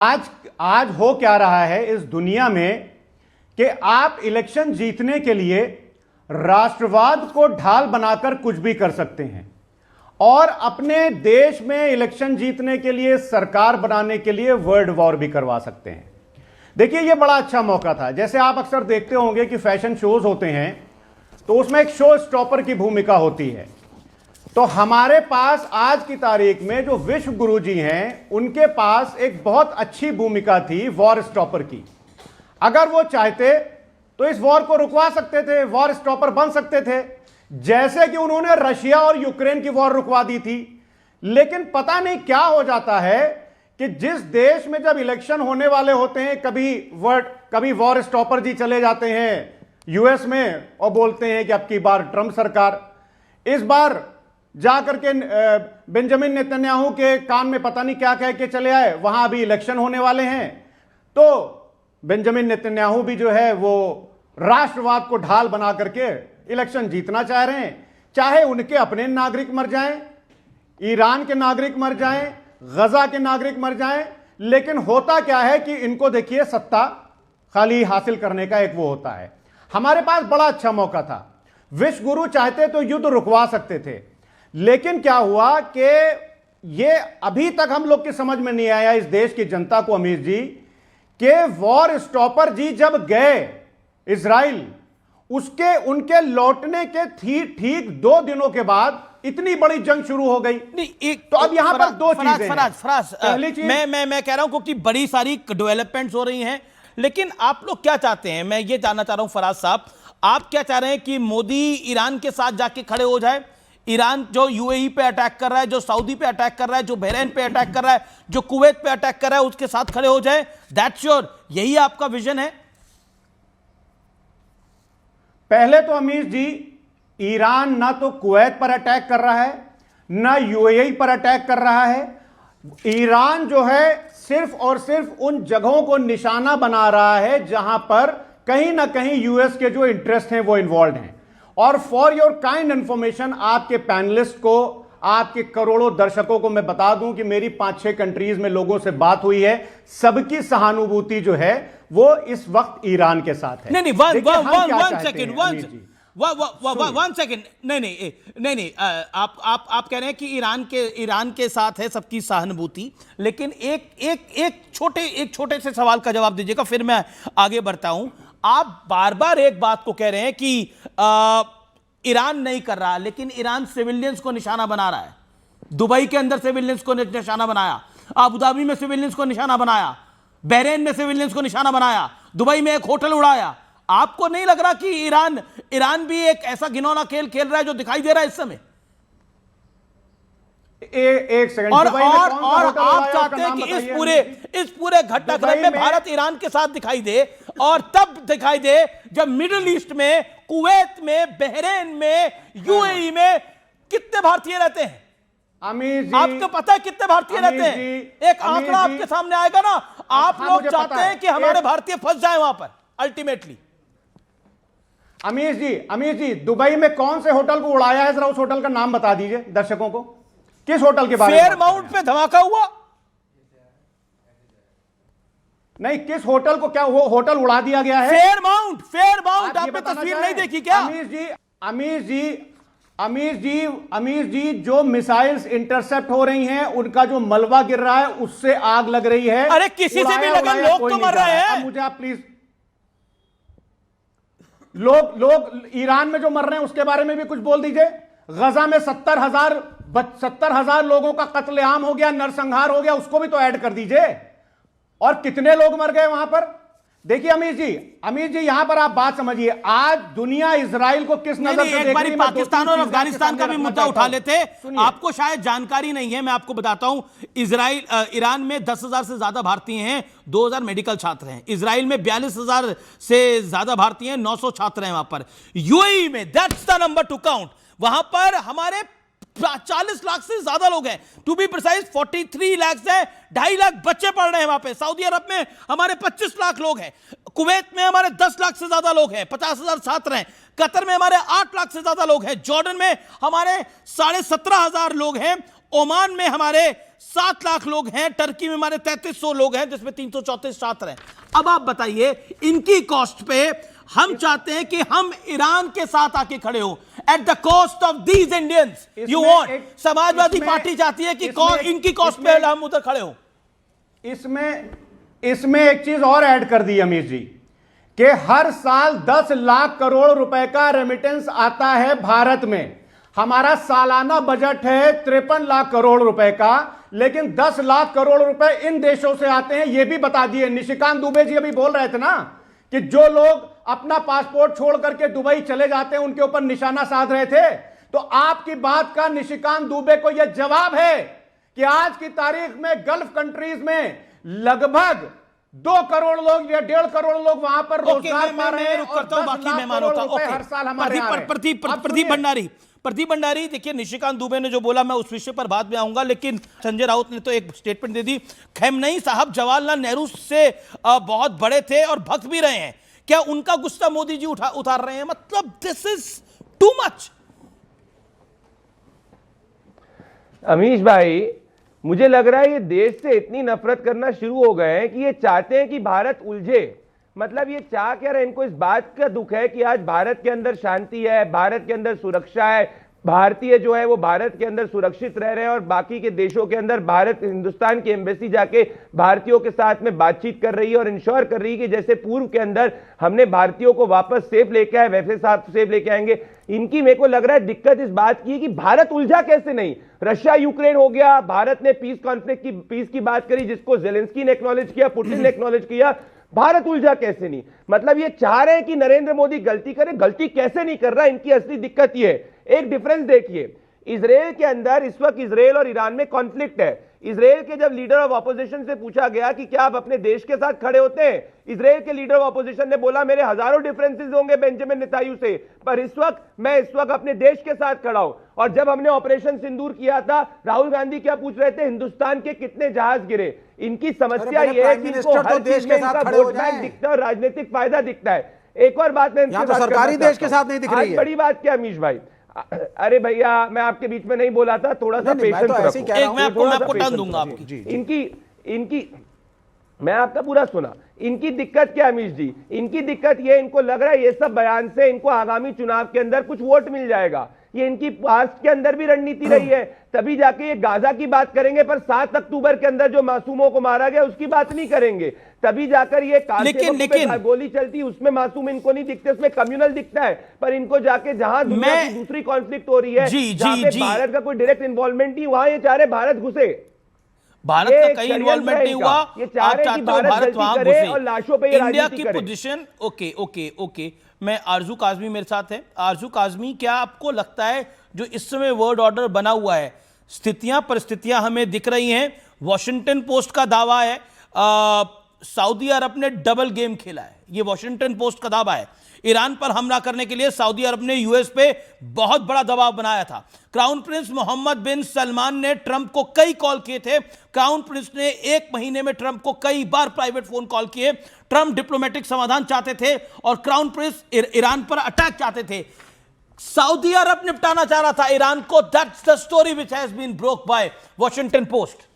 आज आज हो क्या रहा है इस दुनिया में कि आप इलेक्शन जीतने के लिए राष्ट्रवाद को ढाल बनाकर कुछ भी कर सकते हैं और अपने देश में इलेक्शन जीतने के लिए, सरकार बनाने के लिए वर्ल्ड वॉर भी करवा सकते हैं। देखिए, यह बड़ा अच्छा मौका था। जैसे आप अक्सर देखते होंगे कि फैशन शोज होते हैं तो उसमें एक शो स्टॉपर की भूमिका होती है। तो हमारे पास आज की तारीख में जो विश्व गुरु जी हैं, उनके पास एक बहुत अच्छी भूमिका थी वॉर स्टॉपर की। अगर वो चाहते तो इस वॉर को रुकवा सकते थे, वॉर स्टॉपर बन सकते थे, जैसे कि उन्होंने रशिया और यूक्रेन की वॉर रुकवा दी थी। लेकिन पता नहीं क्या हो जाता है कि जिस देश में जब इलेक्शन होने वाले होते हैं, कभी वॉर स्टॉपर जी चले जाते हैं यूएस में और बोलते हैं कि अब की बार ट्रंप सरकार। इस बार जाकर के बेंजामिन नेतन्याहू के कान में पता नहीं क्या कह के चले आए, वहां अभी इलेक्शन होने वाले हैं। तो बेंजामिन नेतन्याहू भी जो है वो राष्ट्रवाद को ढाल बना करके इलेक्शन जीतना चाह रहे हैं। चाहे उनके अपने नागरिक मर जाएं, ईरान के नागरिक मर जाएं, गजा के नागरिक मर जाएं, लेकिन होता क्या है कि इनको देखिए सत्ता खाली हासिल करने का एक वो होता है। हमारे पास बड़ा अच्छा मौका था। विश्व गुरु चाहते तो युद्ध रुकवा सकते थे, लेकिन क्या हुआ कि ये अभी तक हम लोग की समझ में नहीं आया, इस देश की जनता को, अमीर जी, कि वॉर स्टॉपर जी जब गए इजराइल, उनके लौटने के ठीक 2 दिनों के बाद इतनी बड़ी जंग शुरू हो गई। नहीं, तो अब यहां पर दो चीजें फराज, पहली चीज मैं कह रहा हूं क्योंकि बड़ी सारी डेवलपमेंट्स हो रही हैं, लेकिन आप लोग क्या चाहते हैं, मैं ये जानना चाह रहा हूं फराज साहब, आप क्या चाह रहे हैं कि मोदी ईरान के साथ जाके खड़े हो जाए? ईरान जो यूएई पे अटैक कर रहा है, जो सऊदी पे अटैक कर रहा है, जो बहरीन पे अटैक कर रहा है, जो कुवैत पे अटैक कर रहा है, उसके साथ खड़े हो जाए? दैट्स योर, यही आपका विजन है? पहले तो अमीर जी, ईरान ना तो कुवैत पर अटैक कर रहा है, ना यूएई पर अटैक कर रहा है। ईरान जो है सिर्फ और सिर्फ उन जगहों को निशाना बना रहा है जहां पर कहीं ना कहीं यूएस के जो इंटरेस्ट हैं वो इन्वॉल्व हैं। और फॉर योर काइंड इंफॉर्मेशन, आपके पैनलिस्ट को, आपके करोड़ों दर्शकों को मैं बता दूं कि मेरी 5-6 कंट्रीज में लोगों से बात हुई है, सबकी सहानुभूति जो है वो इस वक्त ईरान के साथ है। नहीं, वन सेकेंड, नहीं, आप कह रहे हैं कि ईरान के साथ है सबकी सहानुभूति, लेकिन एक छोटे से सवाल का जवाब दीजिएगा, फिर मैं आगे बढ़ता हूं। आप बार बार एक बात को कह रहे हैं कि ईरान नहीं कर रहा, लेकिन ईरान सिविलियंस को निशाना बना रहा है। दुबई के अंदर सिविलियंस को निशाना बनाया, अबू धाबी में सिविलियंस को निशाना बनाया, बहरीन में सिविलियंस को निशाना बनाया, दुबई में एक होटल उड़ाया। आपको नहीं लग रहा कि ईरान भी एक ऐसा घिनौना खेल खेल रहा है जो दिखाई दे रहा है इस समय? एक सेकंड, और आप चाहते हैं कि इस पूरे घटनाक्रम में भारत ईरान के साथ दिखाई दे, और तब दिखाई दे जब मिडिल ईस्ट में, कुवैत में, बहरीन में, यूएई में कितने भारतीय रहते हैं? अमीर जी, आपको पता है कितने भारतीय रहते हैं? एक आंकड़ा आपके सामने आएगा ना। आप लोग चाहते हैं कि हमारे भारतीय फंस जाए वहां पर अल्टीमेटली। अमीर जी, दुबई में कौन से होटल को उड़ाया है? जरा उस होटल का नाम बता दीजिए दर्शकों को। किस होटल के बारे में? फेयरमाउंट पे धमाका हुआ? नहीं, किस होटल को, क्या वो होटल उड़ा दिया गया है? फेयरमाउंट आपने तस्वीर नहीं देखी क्या? अमीर जी, जो मिसाइल्स इंटरसेप्ट हो रही हैं, उनका जो मलबा गिर रहा है उससे आग लग रही है। अरे किसी से भी लगा, लोग तो मर रहे हैं। मुझे आप प्लीज, लोग ईरान में जो मर रहे हैं उसके बारे में भी कुछ बोल दीजिए। गजा में 70,000 लोगों का कत्लेआम हो गया, नरसंहार हो गया, उसको भी तो ऐड कर दीजिए। और कितने लोग मर गए वहां पर? देखिए अमीर जी, यहां पर आप बात समझिए। आज दुनिया इजराइल को किस नजर से देख रही है? पाकिस्तान और अफगानिस्तान का भी मुद्दा उठा लेते। आपको शायद जानकारी नहीं है, मैं आपको बताता हूं। ईरान में 10,000 से ज्यादा भारतीय हैं, 2,000 मेडिकल छात्र हैं। इजराइल में 42,000 से ज्यादा भारतीय हैं, 900 छात्र हैं वहां पर। यूएई में, that's the number two count, वहां पर हमारे 40 लाख से ज्यादा लोग हैं, टू बी प्रिसाइज 43 लाख है। 2.5 लाख बच्चे पढ़ रहे हैं वहां पे। सऊदी अरब में हमारे 25 लाख लोग हैं। कुवैत में हमारे 10 लाख से ज्यादा लोग हैं, 50,000 छात्र हैं। कतर में हमारे 8 लाख से ज्यादा लोग हैं। जॉर्डन में हमारे 17,500 लोग हैं। ओमान में हमारे 7 लाख लोग हैं, टर्की में हमारे 3300 लोग हैं जिसमें 334 छात्र हैं। अब आप बताइए, इनकी कॉस्ट पे हम चाहते हैं कि हम ईरान के साथ आके खड़े हो at the cost of these Indians. You want, Samajwadi party चाहती है कि इनकी कॉस्ट पे हम उधर खड़े हो। इसमें एक चीज और ऐड कर दी अमीर जी कि हर साल 10 लाख करोड़ रुपए का रेमिटेंस आता है भारत में। हमारा सालाना बजट है 53 लाख करोड़ रुपए का, लेकिन 10 लाख करोड़ रुपए इन देशों से आते हैं। यह भी बता दिए, निशिकांत दुबे जी अभी बोल रहे थे ना कि जो लोग अपना पासपोर्ट छोड़ करके दुबई चले जाते हैं उनके ऊपर निशाना साध रहे थे। तो आपकी बात का निशिकांत दुबे को यह जवाब है कि आज की तारीख में गल्फ कंट्रीज में लगभग 2 करोड़ लोग या 1.5 करोड़ लोग वहां पर रोजगार पा रहे हैं। रुक करता हूं, बाकी मेहमान होता हर साल हमारे प्रदीप भंडारी, देखिए निशिकांत दुबे ने जो बोला मैं उस विषय पर बाद में आऊंगा, लेकिन संजय राउत ने तो एक स्टेटमेंट दे दी। खैमनई साहब जवाहरलाल नेहरू से बहुत बड़े थे और भक्त भी रहे हैं, क्या उनका गुस्सा मोदी जी उतार रहे हैं? मतलब this is too much. Amish भाई, मुझे लग रहा है ये देश से इतनी नफरत करना शुरू हो गए हैं कि ये चाहते हैं कि भारत उलझे। मतलब ये चाह क्या रहे, इनको इस बात का दुख है कि आज भारत के अंदर शांति है, भारत के अंदर सुरक्षा है, भारतीय जो है वो भारत के अंदर सुरक्षित रह रहे हैं और बाकी के देशों के अंदर हिंदुस्तान की एम्बेसी जाके भारतीयों के साथ में बातचीत कर रही है और इंश्योर कर रही है कि जैसे पूर्व के अंदर हमने भारतीयों को वापस सेफ लेके आए वैसे साथ सेफ लेके आएंगे। इनकी मेरे को लग रहा है दिक्कत इस बात की है कि भारत उलझा कैसे नहीं। रशिया यूक्रेन हो गया, भारत ने पीस की बात करी जिसको जेलेंस्की ने एक्नॉलेज किया, पुतिन ने एक्नॉलेज किया, भारत उलझा कैसे नहीं। मतलब ये चाह रहे हैं कि नरेंद्र मोदी गलती करे, गलती कैसे नहीं कर रहा, इनकी असली दिक्कत ये है। एक डिफरेंस देखिए, इजराइल के अंदर इस वक्त इजराइल और ईरान में कॉन्फ्लिक्ट है। इजराइल के जब लीडर ऑफ ऑपोजिशन से पूछा गया कि क्या आप अपने देश के साथ खड़े होते हैं, इजराइल के लीडर ऑफ ऑपोजिशन ने बोला मेरे हजारों डिफरेंसेस होंगे बेंजामिन नेतान्याहू से, पर मैं इस वक्त अपने देश के साथ खड़ा हूं। और जब हमने ऑपरेशन सिंदूर किया था, राहुल गांधी क्या पूछ रहे थे, हिंदुस्तान के कितने जहाज गिरे। इनकी समस्या यह है कि इनको हर चीज में इनका वोट बैंक दिखता है और राजनीतिक फायदा दिखता है। एक और बात मैं तो सरकारी देश के साथ नहीं दिख रही है। बड़ी बात क्या अमीश भाई, अरे भैया मैं आपके बीच में नहीं बोला था, थोड़ा सा पेशेंस रखो। मैं आपको टाइम दूंगा आपकी। इनकी मैं आपका पूरा सुना। इनकी दिक्कत क्या अमीश जी, इनकी दिक्कत ये, इनको लग रहा है ये सब बयान से इनको आगामी चुनाव के अंदर कुछ वोट मिल जाएगा। ये इनकी पास्ट के अंदर भी रणनीति रही है, तभी जाके ये गाजा की बात करेंगे, पर 7 अक्टूबर के अंदर जो मासूमों को मारा गया उसकी बात नहीं करेंगे। तभी जाकर ये लेकिन गोली चलती उसमें मासूम इनको नहीं दिखते, उसमें कम्युनल दिखता है। पर इनको जाके जहां दुनिया की दूसरी कॉन्फ्लिक्ट हो रही है, जहां पे भारत का कोई डायरेक्ट इन्वॉल्वमेंट नहीं, वहां ये चाह रहे भारत घुसे। भारत का कहीं इन्वॉल्वमेंट नहीं हुआ, आप चाहते हो भारत वहां घुसे और लाशों पे इंडिया की पोजीशन। ओके, मैं आरजू काजमी मेरे साथ है। आरजू काजमी, क्या आपको लगता है जो इस समय वर्ल्ड ऑर्डर बना हुआ है, परिस्थितियां हमें दिख रही हैं? वॉशिंगटन पोस्ट का दावा है सऊदी अरब ने डबल गेम खेला है, ये वॉशिंगटन पोस्ट का दावा है। ईरान पर हमला करने के लिए सऊदी अरब ने यूएस पे बहुत बड़ा दबाव बनाया था। क्राउन प्रिंस मोहम्मद बिन सलमान ने ट्रंप को कई कॉल किए थे। क्राउन प्रिंस ने 1 महीने में ट्रंप को कई बार प्राइवेट फोन कॉल किए। ट्रंप डिप्लोमेटिक समाधान चाहते थे और क्राउन प्रिंस ईरान पर अटैक चाहते थे। सऊदी अरब निपटाना चाह रहा था ईरान को। That's the story which has been broke by Washington post.